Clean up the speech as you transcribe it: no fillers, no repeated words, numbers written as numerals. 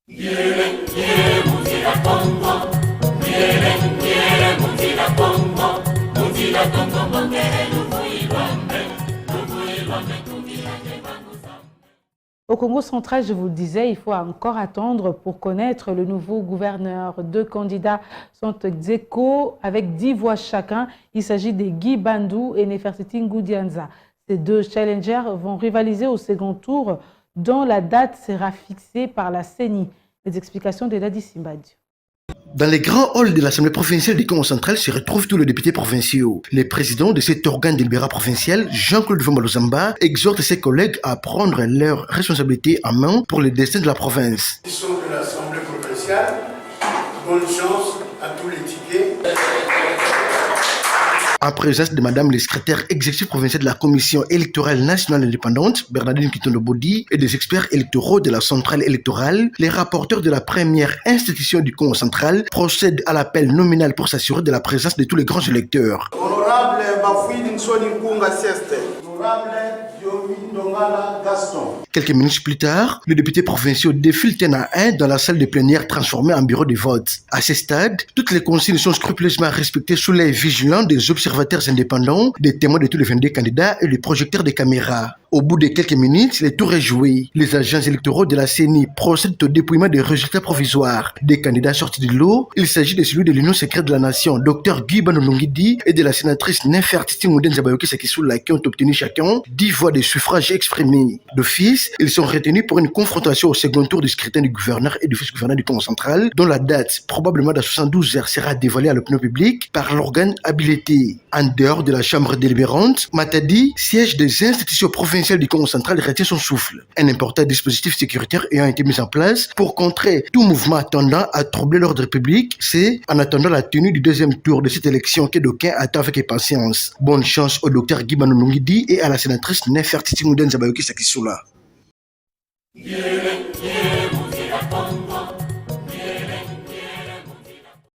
Au Congo central, je vous le disais, il faut encore attendre pour connaître le nouveau gouverneur. 2 candidats sont ex-aequo avec 10 voix chacun. Il s'agit de Guy Bandou et Nefertiti Ngoudianza. Ces 2 challengers vont rivaliser au second tour, dont la date sera fixée par la CENI. Les explications de Ladi Simbadi. Dans les grands halls de l'Assemblée provinciale du Congo central se retrouvent tous les députés provinciaux. Le président de cet organe délibérant provincial, Jean-Claude Vombalozamba, exhorte ses collègues à prendre leurs responsabilités en main pour le destin de la province. Ils sont de l'Assemblée provinciale. Bonne chance à tous les tickets. En présence de Madame le secrétaire exécutif provincial de la Commission électorale nationale indépendante, Bernardine Kitondo-Bodi, et des experts électoraux de la centrale électorale, les rapporteurs de la première institution du Congo central procèdent à l'appel nominal pour s'assurer de la présence de tous les grands électeurs. Honorable Bafouine Nsoni Nkunga Sieste. Honorable Diomi Ndongala Gaston. Quelques minutes plus tard, les députés provinciaux défilent un à un dans la salle de plénière transformée en bureau de vote. À ce stade, toutes les consignes sont scrupuleusement respectées sous l'œil vigilant des observateurs indépendants, des témoins de tous les 22 candidats et les projecteurs des caméras. Au bout de quelques minutes, le tour est joué. Les agents électoraux de la CENI procèdent au dépouillement des résultats provisoires. Des candidats sortis de l'eau, il s'agit de celui de l'Union secrète de la Nation, Dr Guy Bandou et de la sénatrice Nefertiti Ngoudianza Sekisula qui ont obtenu chacun 10 voix de suffrage exprimés. D'office, ils sont retenus pour une confrontation au second tour du scrutin du gouverneur et du vice-gouverneur du Congo central, dont la date, probablement dans 72 heures, sera dévoilée à l'opinion publique par l'organe habilité. En dehors de la chambre délibérante, Matadi, siège des institutions provinciales du Congo central, retient son souffle. Un important dispositif sécuritaire ayant été mis en place pour contrer tout mouvement tendant à troubler l'ordre public. C'est en attendant la tenue du deuxième tour de cette élection que d'aucuns attendent avec impatience. Bonne chance au docteur Guy Bandou et à la sénatrice Nefertiti Ngoudianza Sekisula.